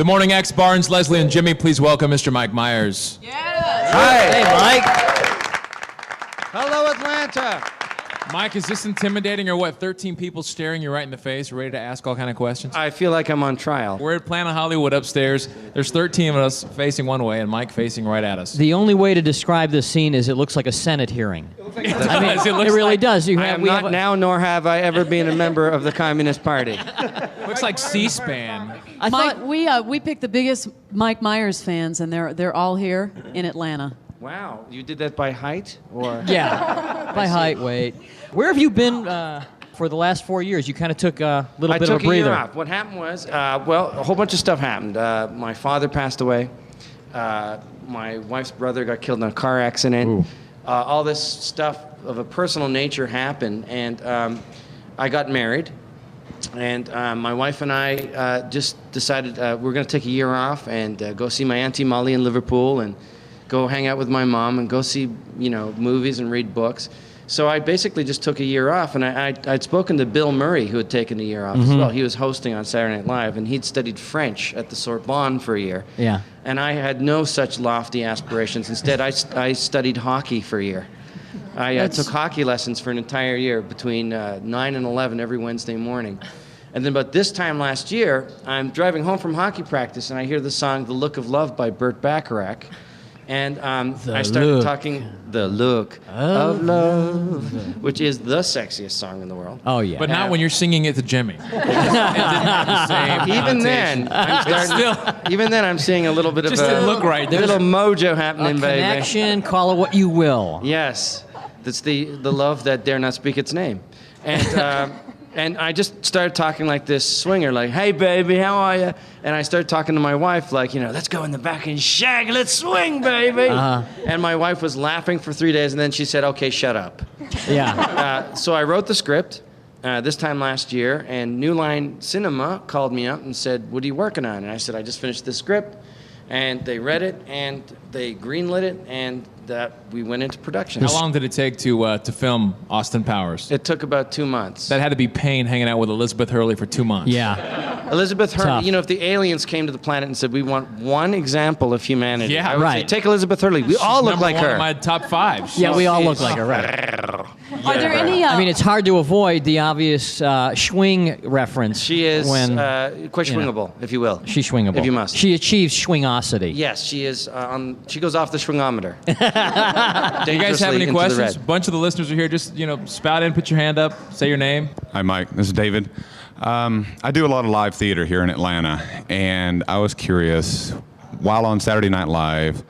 The Morning X, Barnes, Leslie, and Jimmy, please welcome Mr. Mike Myers. Yes. Hi. Hey, Mike. Hello, Atlanta. Mike, is this intimidating or what? 13 people staring you right in the face, ready to ask all kind of questions? I feel like I'm on trial. We're at Planet Hollywood upstairs. There's 13 of us facing one way and Mike facing right at us. The only way to describe this scene is it looks like a Senate hearing. It really does. I am not now, nor have I ever been a member of the Communist Party. Looks like C-SPAN. Mike, we picked the biggest Mike Myers fans, and they're all here in Atlanta. Wow, you did that by height, or? Yeah, by height, weight. Where have you been for the last 4 years? You kind of took a little bit of a breather. I took a year off. What happened was, well, a whole bunch of stuff happened. My father passed away. My wife's brother got killed in a car accident. All this stuff of a personal nature happened, and I got married. And my wife and I just decided we're going to take a year off and go see my Auntie Molly in Liverpool and go hang out with my mom and go see, movies and read books. So I basically just took a year off, and I'd spoken to Bill Murray, who had taken a year off as well. He was hosting on Saturday Night Live, and he'd studied French at the Sorbonne for a year. Yeah. And I had no such lofty aspirations. Instead, I studied hockey for a year. I took hockey lessons for an entire year between 9 and 11 every Wednesday morning. And then about this time last year, I'm driving home from hockey practice, and I hear the song The Look of Love by Burt Bacharach. And I started talking The Look of Love, which is the sexiest song in the world. Oh, yeah. But not when you're singing it to Jimmy. It didn't have the same Even then, I'm seeing a little bit just of didn't look right. There's a little mojo happening, a baby. connection, call it what you will. Yes, that's the love that dare not speak its name. And and I just started talking like this swinger, like, hey, baby, how are you? And I started talking to my wife, like, let's go in the back and shag, let's swing, baby. And my wife was laughing for 3 days, and then she said, okay, shut up. Yeah. So I wrote the script this time last year, and New Line Cinema called me up and said, what are you working on? And I said, I just finished the script. And they read it, and they greenlit it, and we went into production. How long did it take to film Austin Powers? It took about 2 months. That had to be pain hanging out with Elizabeth Hurley for 2 months. Yeah. Elizabeth Hurley, Tough. if the aliens came to the planet and said, we want one example of humanity, Yeah, I would say, take Elizabeth Hurley. We all look like her. In my top 5. Yeah, we all look like her, right? Are there any? I mean, it's hard to avoid the obvious swing reference. She is when, quite swingable, if you will. She's swingable. If you must. She achieves swingosity. Yes, she is. She goes off the swingometer. Do you guys have any questions? A bunch of the listeners are here. Just, spout in, put your hand up, say your name. Hi, Mike. This is David. I do a lot of live theater here in Atlanta, and I was curious, while on Saturday Night Live,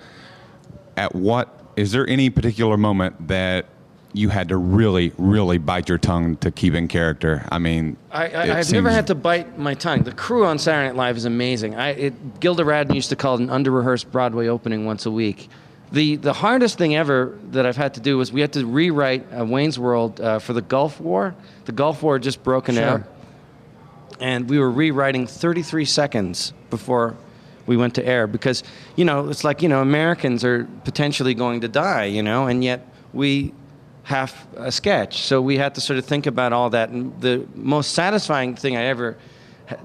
is there any particular moment that you had to really, really bite your tongue to keep in character? I mean, I've never had to bite my tongue. The crew on Saturday Night Live is amazing. Gilda Radin used to call it an under-rehearsed Broadway opening once a week. The hardest thing ever that I've had to do was we had to rewrite Wayne's World for the Gulf War. The Gulf War had just broken out, and we were rewriting 33 seconds before we went to air because, it's like, Americans are potentially going to die, and yet we have a sketch. So we had to sort of think about all that. And the most satisfying thing I ever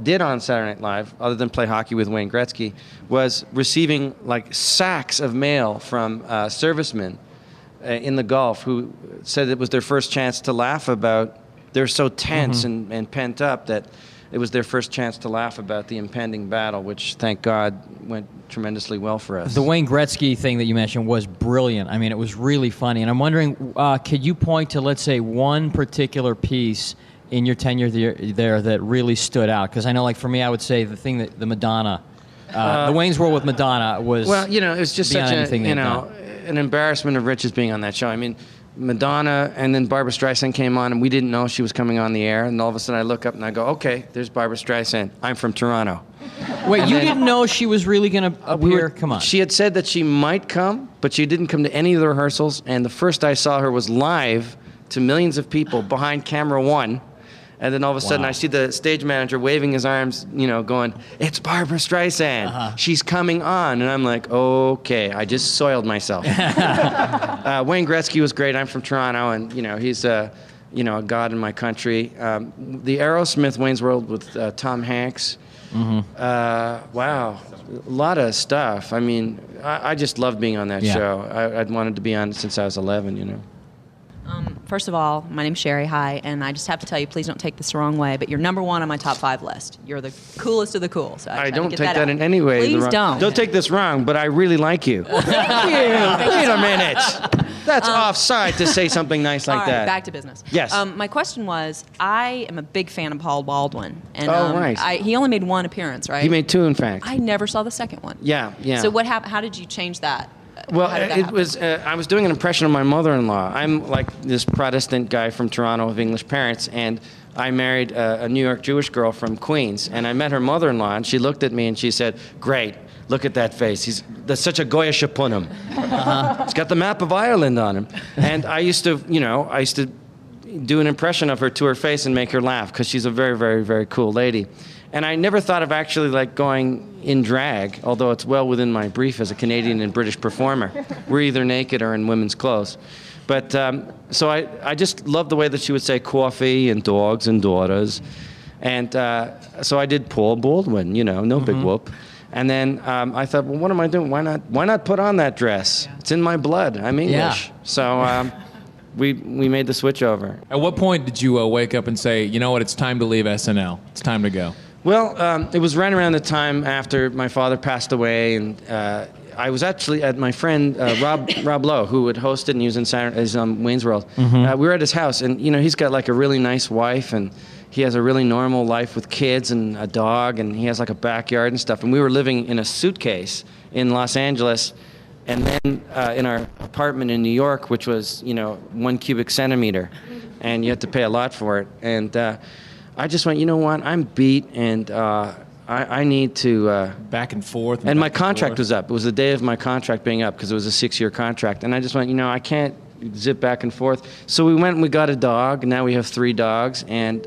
did on Saturday Night Live, other than play hockey with Wayne Gretzky, was receiving like sacks of mail from servicemen in the Gulf who said it was their first chance to laugh about. They're so tense and pent up that it was their first chance to laugh about the impending battle, which, thank God, went tremendously well for us. The Wayne Gretzky thing that you mentioned was brilliant. I mean, it was really funny. And I'm wondering, could you point to, let's say, one particular piece in your tenure there that really stood out? Because I know, like, for me, I would say the thing that the Madonna, the Wayne's World with Madonna was... Well, it was just such an embarrassment of riches being on that show. I mean, Madonna and then Barbra Streisand came on, and we didn't know she was coming on the air. And all of a sudden I look up and I go, okay, there's Barbra Streisand. I'm from Toronto. Wait, and you didn't know she was really going to appear? Come on. She had said that she might come, but she didn't come to any of the rehearsals. And the first I saw her was live to millions of people behind camera one. And then all of a sudden I see the stage manager waving his arms, going, it's Barbra Streisand. She's coming on. And I'm like, okay, I just soiled myself. Wayne Gretzky was great. I'm from Toronto, and, he's a god in my country. The Aerosmith Wayne's World with Tom Hanks Wow, a lot of stuff. I mean, I just loved being on that show. I'd wanted to be on it since I was 11, you know. First of all, my name's Sherry. Hi, and I just have to tell you, please don't take this the wrong way, but you're number one on my top 5 list. You're the coolest of the cool. So I don't take that in any way. Please don't. Don't take this wrong, but I really like you. Thank you. Wait a minute. That's offside to say something nice like all right, that. back to business. Yes. My question was, I am a big fan of Paul Baldwin, and right. he only made 1 appearance, right? He made 2, in fact. I never saw the second one. Yeah. So what happened? How did you change that? Well, How did that it happen? was. I was doing an impression of my mother-in-law. I'm like this Protestant guy from Toronto of English parents, and I married a New York Jewish girl from Queens, and I met her mother-in-law, and she looked at me and she said, "Great, look at that face. That's such a goyish upon He's got the map of Ireland on him." And I used to do an impression of her to her face and make her laugh because she's a very, very, very cool lady. And I never thought of actually like going in drag, although it's well within my brief as a Canadian and British performer. We're either naked or in women's clothes. But so I just loved the way that she would say coffee and dogs and daughters. And so I did Paul Baldwin, no big whoop. And then I thought, well, what am I doing? Why not put on that dress? It's in my blood. I'm English. Yeah. So we made the switch over. At what point did you wake up and say, you know what, it's time to leave SNL. It's time to go. Well, it was right around the time after my father passed away, and I was actually at my friend Rob Lowe, who had hosted, and he was in Wayne's World. We were at his house, and he's got like a really nice wife, and he has a really normal life with kids and a dog, and he has like a backyard and stuff. And we were living in a suitcase in Los Angeles, and then in our apartment in New York, which was 1 cubic centimeter, and you had to pay a lot for it. And I just went, you know what? I'm beat, and I need to. Back and forth. And my contract was up. It was the day of my contract being up because it was a 6-year contract. And I just went, I can't zip back and forth. So we went and we got a dog. Now we have 3 dogs, and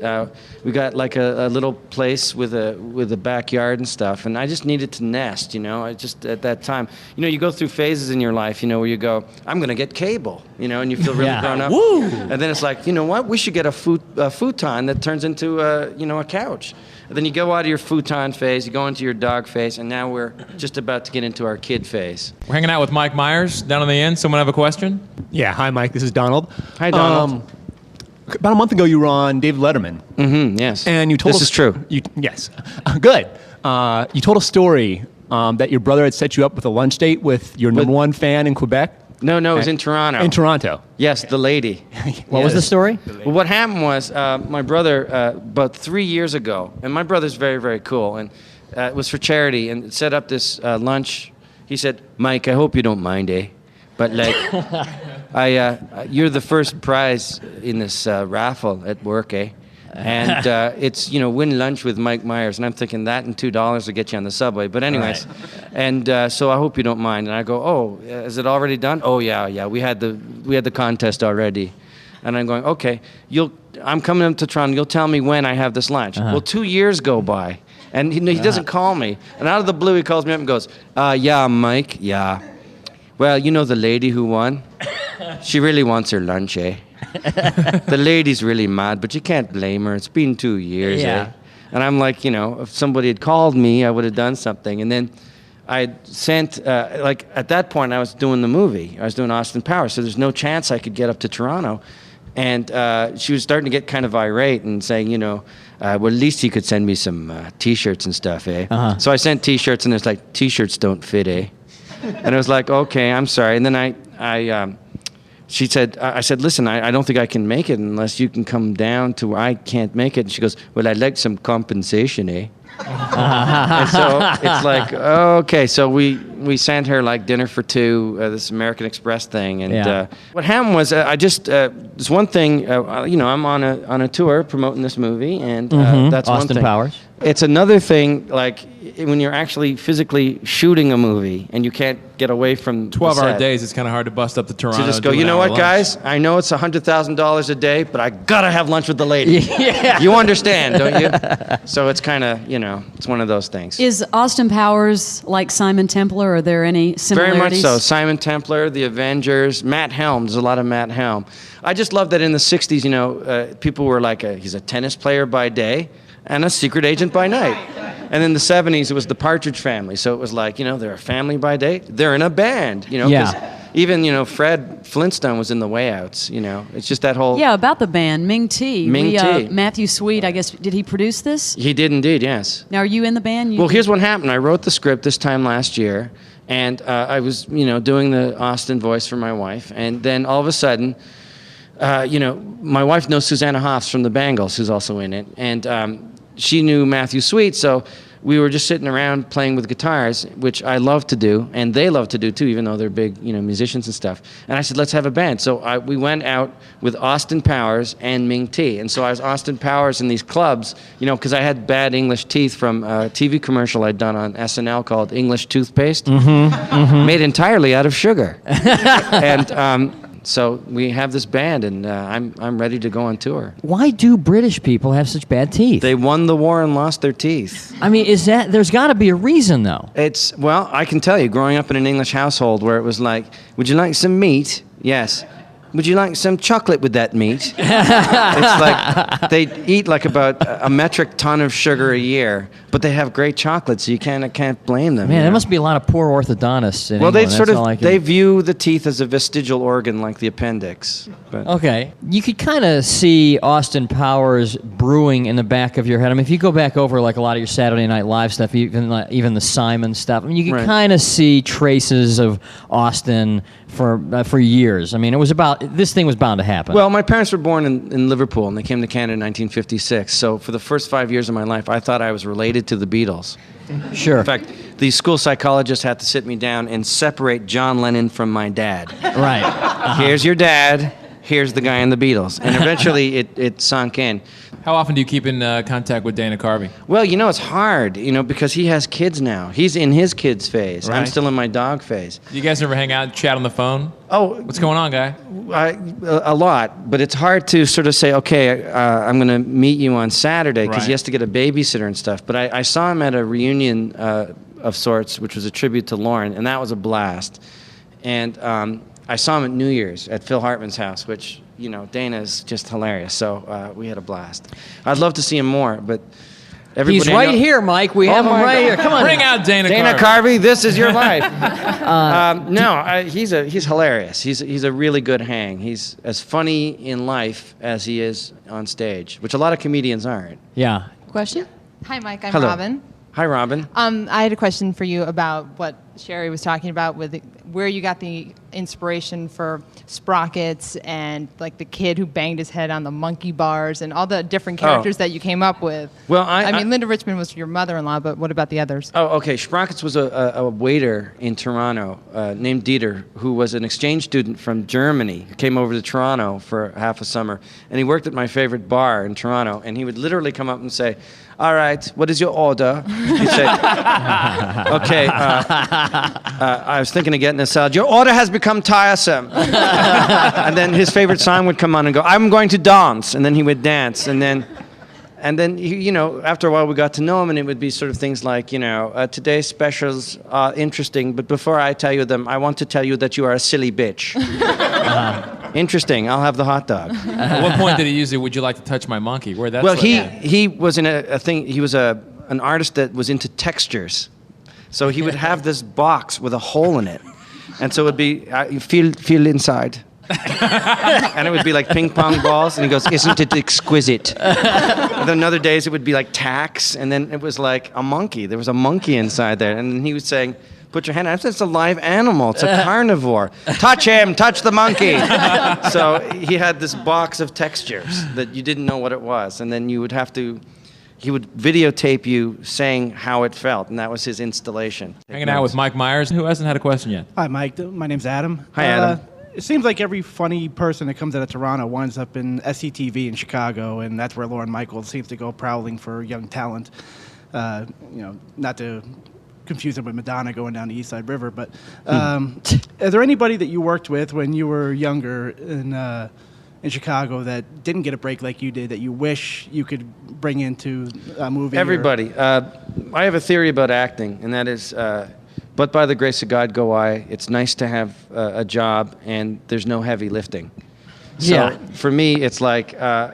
we got like a little place with a backyard and stuff. And I just needed to nest. I just at that time, you go through phases in your life, where you go, I'm gonna get cable, and you feel really grown up. Woo! And then it's like, you know what? We should get a futon that turns into a couch. And then you go out of your futon phase, you go into your dog phase, and now we're just about to get into our kid phase. We're hanging out with Mike Myers down on the end. Someone have a question? Yeah, hi Mike, this is Donald. Hi, Donald. About a month ago, you were on David Letterman. Yes. And you told This is true. Yes. Good. You told a story that your brother had set you up with a lunch date with your number 1 fan in Quebec. No, it was in Toronto. In Toronto. Yes, the lady. What was the story? Well, what happened was my brother, about 3 years ago, and my brother's very, very cool, and it was for charity, and set up this lunch. He said, "Mike, I hope you don't mind, but like, you're the first prize in this raffle at work, And it's, win lunch with Mike Myers. And I'm thinking that and $2 will get you on the subway. But anyways, right. And so I hope you don't mind. And I go, oh, is it already done? Oh, yeah. We had the contest already. And I'm going, okay, I'm coming up to Toronto. You'll tell me when I have this lunch. Well, 2 years go by. And he doesn't call me. And out of the blue, he calls me up and goes, yeah, Mike, yeah. Well, the lady who won? She really wants her lunch, The lady's really mad, but you can't blame her. It's been 2 years, And I'm like, if somebody had called me, I would have done something. And then I sent, at that point, I was doing the movie. I was doing Austin Powers, so there's no chance I could get up to Toronto. And she was starting to get kind of irate and saying, well, at least you could send me some T-shirts and stuff, So I sent T-shirts, and it's like, T-shirts don't fit, And I was like, okay, I'm sorry. And then she said, I said, listen, I don't think I can make it unless you can come down to where I can't make it. And she goes, well, I'd like some compensation, And so it's like, okay. So we sent her like dinner for 2, this American Express thing. And what happened was I just, there's one thing, I'm on a tour promoting this movie. And that's Austin one thing. Powers. It's another thing, like when you're actually physically shooting a movie and you can't get away from 12-hour days, it's kind of hard to bust up to Toronto. To just go, you know what, guys? I know it's $100,000 a day, but I gotta have lunch with the lady. You understand, don't you? So it's kind of, it's one of those things. Is Austin Powers like Simon Templar? Are there any similarities? Very much so. Simon Templar, The Avengers, Matt Helm. There's a lot of Matt Helm. I just love that in the 60s, people were like, he's a tennis player by day and a secret agent by night. And in the 70s, it was the Partridge Family. So it was like, they're a family by day. They're in a band, 'cause Yeah. even, Fred Flintstone was in the Way Outs, It's just that whole... Yeah, about the band, Ming T. Ming T. Matthew Sweet, I guess, did he produce this? He did indeed, yes. Now, are you in the band? Well, here's what happened. I wrote the script this time last year, and I was, doing the Austin voice for my wife. And then all of a sudden, my wife knows Susanna Hoffs from the Bangles, who's also in it. And she knew Matthew Sweet, so we were just sitting around playing with guitars, which I love to do, and they love to do too, even though they're big, musicians and stuff. And I said, let's have a band. So we went out with Austin Powers and Ming T. And so I was Austin Powers in these clubs, because I had bad English teeth from a TV commercial I'd done on SNL called English Toothpaste, made entirely out of sugar. And so we have this band, and I'm ready to go on tour. Why do British people have such bad teeth? They won the war and lost their teeth. I mean, there's got to be a reason, though. Well, I can tell you, growing up in an English household where it was like, would you like some meat? Yes. Would you like some chocolate with that meat? It's like they eat like about a metric ton of sugar a year, but they have great chocolate, so you can't blame them. Man, there must be a lot of poor orthodontists in Well, England. they view the teeth as a vestigial organ like the appendix. But. Okay. You could kind of see Austin Powers brewing in the back of your head. I mean, if you go back over like a lot of your Saturday Night Live stuff, even the Simon stuff, I mean, you could kind of see traces of Austin for years. I mean, this thing was bound to happen. Well, my parents were born in Liverpool, and they came to Canada in 1956. So for the first 5 years of my life, I thought I was related to the Beatles. Sure. In fact, the school psychologist had to sit me down and separate John Lennon from my dad. Right. Here's your dad. Here's the guy in the Beatles. And eventually it sunk in. How often do you keep in contact with Dana Carvey? Well, it's hard, because he has kids now. He's in his kids phase. Right. I'm still in my dog phase. Do you guys ever hang out and chat on the phone? Oh. What's going on, guy? A lot, but it's hard to sort of say, okay, I'm going to meet you on Saturday, because he has to get a babysitter and stuff. But I saw him at a reunion of sorts, which was a tribute to Lauren, and that was a blast. And I saw him at New Year's at Phil Hartman's house, which, Dana's just hilarious. So we had a blast. I'd love to see him more, but everybody He's right here, Mike. We have him right here. Come on. Bring out Dana Carvey, this is your life. He's hilarious. He's a really good hang. He's as funny in life as he is on stage, which a lot of comedians aren't. Yeah. Question? Hi, Mike. I'm Hello. Robin. Hi, Robin. I had a question for you about what Sherry was talking about with where you got the inspiration for Sprockets and like the kid who banged his head on the monkey bars and all the different characters that you came up with. Well, I mean, Linda Richmond was your mother-in-law, but what about the others? Oh, okay. Sprockets was a waiter in Toronto named Dieter, who was an exchange student from Germany, who came over to Toronto for half a summer. And he worked at my favorite bar in Toronto. And he would literally come up and say, all right, what is your order? He'd say, okay, I was thinking of getting a salad. Your order has become tiresome. And then his favorite song would come on and go, I'm going to dance. And then he would dance. And then after a while we got to know him, and it would be sort of things like, today's specials are interesting, but before I tell you them, I want to tell you that you are a silly bitch. Interesting. I'll have the hot dog. At what point did he use it? Would you like to touch my monkey? Where that's Well, like? he was in a thing. He was an artist that was into textures, so he would have this box with a hole in it, and so it would be feel inside. And it would be like ping pong balls, and he goes, "Isn't it exquisite?" And then other days it would be like tacks, and then it was like a monkey. There was a monkey inside there, and he was saying, "Put your hand out." I said, "It's a live animal. It's a carnivore. Touch him. Touch the monkey." So he had this box of textures that you didn't know what it was, and then you would have to. He would videotape you saying how it felt, and that was his installation. Hanging out with Mike Myers. Who hasn't had a question yet? Hi, Mike. My name's Adam. Hi, Adam. It seems like every funny person that comes out of Toronto winds up in SCTV in Chicago, and that's where Lorne Michaels seems to go prowling for young talent. Not to confuse him with Madonna going down the East Side River, but is there anybody that you worked with when you were younger in Chicago that didn't get a break like you did that you wish you could bring into a movie? Everybody. I have a theory about acting, and that is, but by the grace of God go I. It's nice to have a job, and there's no heavy lifting. So Yeah. for me, it's like, I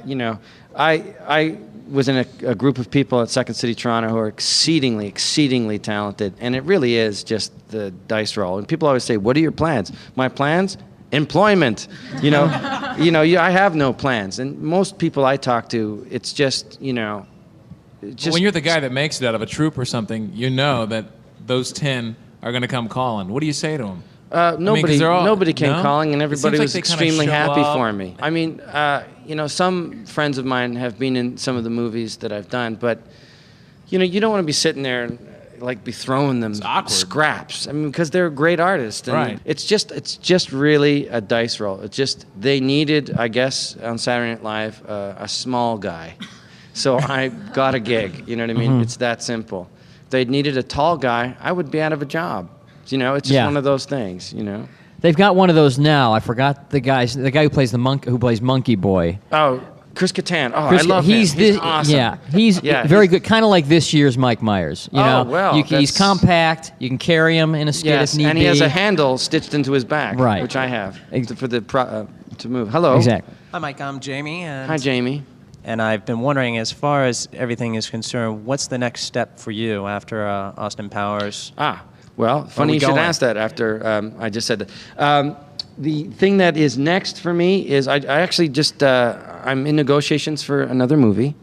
was in a group of people at Second City Toronto who are exceedingly, exceedingly talented. And it really is just the dice roll. And people always say, what are your plans? My plans? Employment. I have no plans. And most people I talk to, it's just, When you're the guy that makes it out of a troop or something, you know that those 10 are going to come calling. What do you say to them? Nobody came no? calling, and everybody It seems like was they kinda extremely show happy up. for me. I mean, some friends of mine have been in some of the movies that I've done, but you don't want to be sitting there and be throwing them scraps. I mean, because they're great artists, and Right. it's just really a dice roll. It's just they needed, I guess, on Saturday Night Live, a small guy, so I got a gig. You know what I mean? It's that simple. If they'd needed a tall guy, I would be out of a job. It's just one of those things. They've got one of those now. I forgot the guy who plays Monkey Boy. Oh, Chris Kattan. Oh, Chris, I love him. He's awesome. Yeah, he's very good. Kind of like this year's Mike Myers. He's compact. You can carry him in a skid if need be. And he has a handle stitched into his back, Right. which I have for the to move. Hello. Exactly. Hi, Mike. I'm Jamie. And Hi, Jamie. And I've been wondering, as far as everything is concerned, what's the next step for you after Austin Powers? Well, funny you should ask that after I just said that. The thing that is next for me is I actually just, I'm in negotiations for another movie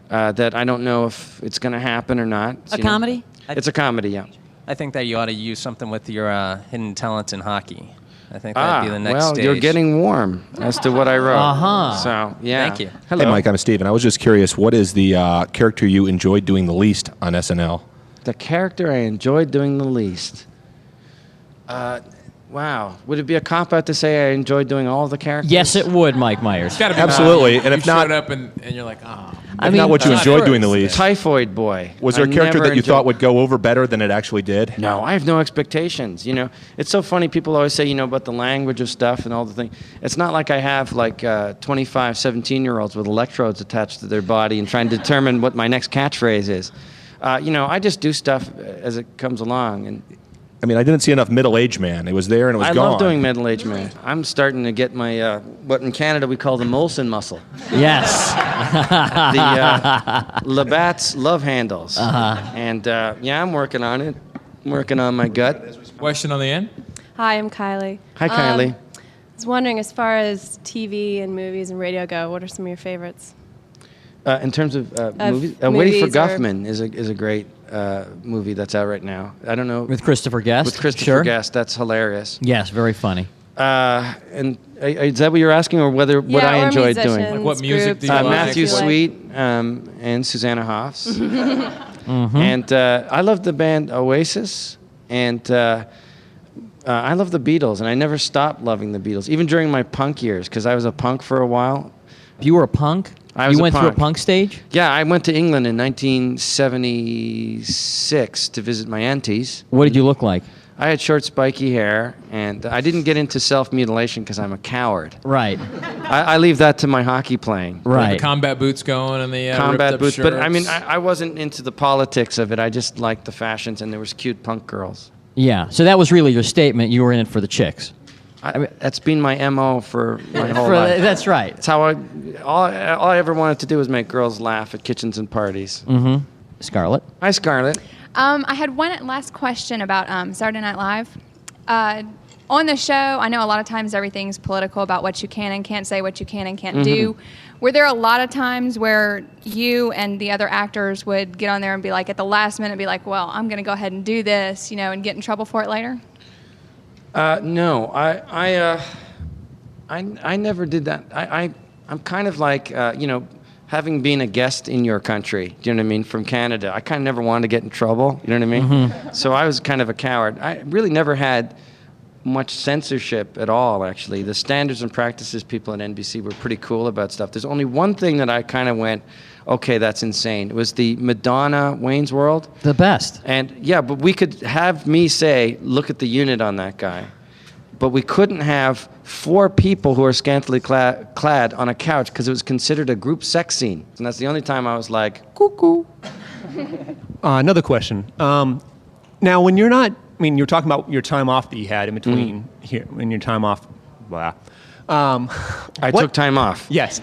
that I don't know if it's going to happen or not. A comedy? It's a comedy, yeah. I think that you ought to use something with your hidden talents in hockey. I think that'd be the next stage. You're getting warm as to what I wrote. Uh-huh. So, yeah. Thank you. Hello. Hey, Mike, I'm Steven. I was just curious, what is the character you enjoyed doing the least on SNL? The character I enjoyed doing the least. Wow. Would it be a cop-out to say I enjoyed doing all the characters? Yes, it would, Mike Myers. It's gotta be Absolutely. mine. And if you not- showed up and you're like, If not what you that's enjoyed not doing the first. least. Typhoid Boy. Was there a I character never that you thought enjoyed- would go over better than it actually did? No, I have no expectations. It's so funny. People always say, about the language of stuff and all the things. It's not like I have 25, 17-year-olds with electrodes attached to their body and trying to determine what my next catchphrase is. I just do stuff as it comes along. And I mean, I didn't see enough middle-aged man. It was there and it was I gone. love doing middle-aged man. I'm starting to get my what in Canada we call the Molson muscle. Yes. The Labatt's love handles. And I'm working on it. I'm working on my gut. Question on the end? Hi, I'm Kylie. Hi, Kylie. I was wondering, as far as TV and movies and radio go, what are some of your favorites? In terms of movies, Waiting for movies or- Guffman is a great movie that's out right now. I don't know. With Christopher Guest. With Christopher Sure. Guest, that's hilarious. Yes, very funny. And is that what you're asking, or what I or enjoyed doing? musicians, Like what music groups, do you like? Matthew you like? Sweet and Susanna Hoffs. And I love the band Oasis, and I love the Beatles, and I never stopped loving the Beatles, even during my punk years, because I was a punk for a while. You were a punk? I was You a went through a punk. punk stage? Yeah, I went to England in 1976 to visit my aunties. What did you look like? I had short, spiky hair, and I didn't get into self-mutilation because I'm a coward. Right. I leave that to my hockey playing. Right. The combat boots going and the Combat ripped up boots, but I mean, shirts. I wasn't into the politics of it. I just liked the fashions, and there was cute punk girls. Yeah. So that was really your statement. You were in it for the chicks. That's been my MO for my whole life. That's right. That's how all I ever wanted to do was make girls laugh at kitchens and parties. Mm-hmm. Scarlett? Hi, Scarlett. I had one last question about Saturday Night Live. On the show, I know a lot of times everything's political about what you can and can't say, what you can and can't do. Were there a lot of times where you and the other actors would get on there and be like, at the last minute, be like, well, I'm going to go ahead and do this, and get in trouble for it later? No, I never did that. I'm kind of like, having been a guest in your country, do you know what I mean, from Canada, I kind of never wanted to get in trouble, you know what I mean? So I was kind of a coward. I really never had much censorship at all, actually. The standards and practices people at NBC were pretty cool about stuff. There's only one thing that I kind of went, okay, that's insane. It was the Madonna Wayne's World. The best. And yeah, but we could have me say, look at the unit on that guy. But we couldn't have 4 people who are scantily clad on a couch because it was considered a group sex scene. And that's the only time I was like, cuckoo. Another question. Now, when you're not, you're talking about your time off that you had in between here, and your time off, blah. I took time off. Yes.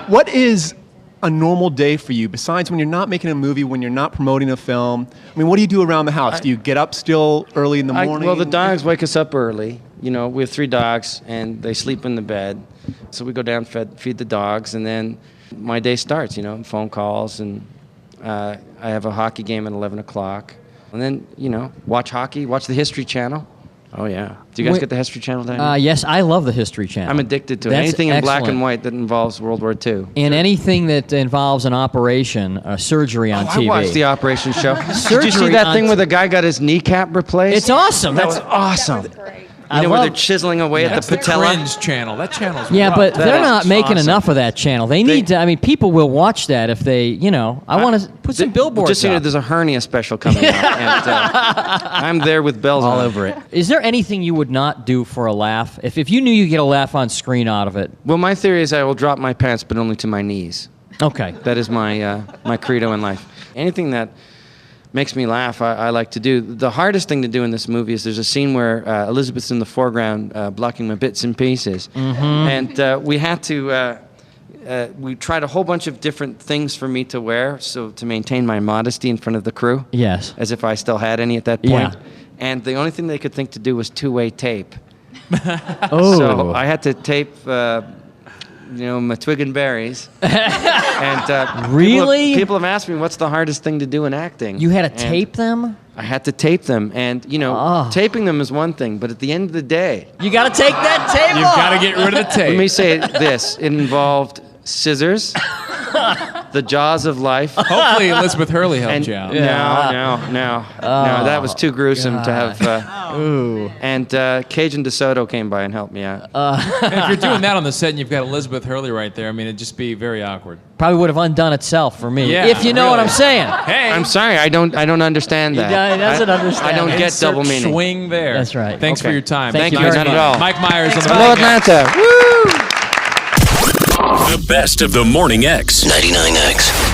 What is a normal day for you besides when you're not making a movie, when you're not promoting a film? I mean, what do you do around the house? Do you get up still early in the morning? Well, the dogs wake us up early. You know, we have 3 dogs, and they sleep in the bed. So we go down, feed the dogs, and then my day starts, you know, phone calls, and I have a hockey game at 11 o'clock. And then, you know, watch hockey, watch the History Channel. Oh, yeah. Do you guys get the History Channel down? Yes, I love the History Channel. I'm addicted to it. That's Anything in black excellent. and white that involves World War II. And anything that involves an operation, surgery on TV. I watched the operation show. Did you Surgery see that on thing where the guy got his kneecap replaced? It's awesome. That was awesome. You know, where they're chiseling away at the patella? That's the Cringe channel. That channel's Yeah, rough. but That they're is not making awesome. enough of that channel. They need to. I mean, people will watch that if they, you know. I want to put some billboards Just so you know, up. there's a hernia special coming out. And, I'm there with bells all on. over it. Is there anything you would not do for a laugh? If you knew you get a laugh on screen out of it? Well, my theory is I will drop my pants, but only to my knees. Okay. That is my my credo in life. Anything that makes me laugh, I like to do. The hardest thing to do in this movie is there's a scene where Elizabeth's in the foreground blocking my bits and pieces. And we had to, we tried a whole bunch of different things for me to wear, so to maintain my modesty in front of the crew. Yes. As if I still had any at that point. Yeah. And the only thing they could think to do was 2-way tape. Oh. So I had to tape, you know, my twig and berries. And Really? people have asked me what's the hardest thing to do in acting. You had to And tape them? I had to tape them, and you know, taping them is one thing, but at the end of the day, You got to take that tape You've off. got to get rid of the tape. let me say this: it involved scissors, the jaws of life. Hopefully Elizabeth Hurley helped And you out. no, that was too gruesome to have. Ooh. And Cajun DeSoto came by and helped me out. And if you're doing that on the set and you've got Elizabeth Hurley right there, I mean, it'd just be very awkward. Probably would have undone itself for me. Yeah, if you know what really. I'm saying. Hey, I'm sorry, I don't understand that. He doesn't understand. I don't get insert double meaning. swing there. That's right. Thanks for Okay. your time. Thank you Not very at much. all. Mike Myers on the Hello, Morning X. Atlanta. Woo! The best of the Morning X. 99X.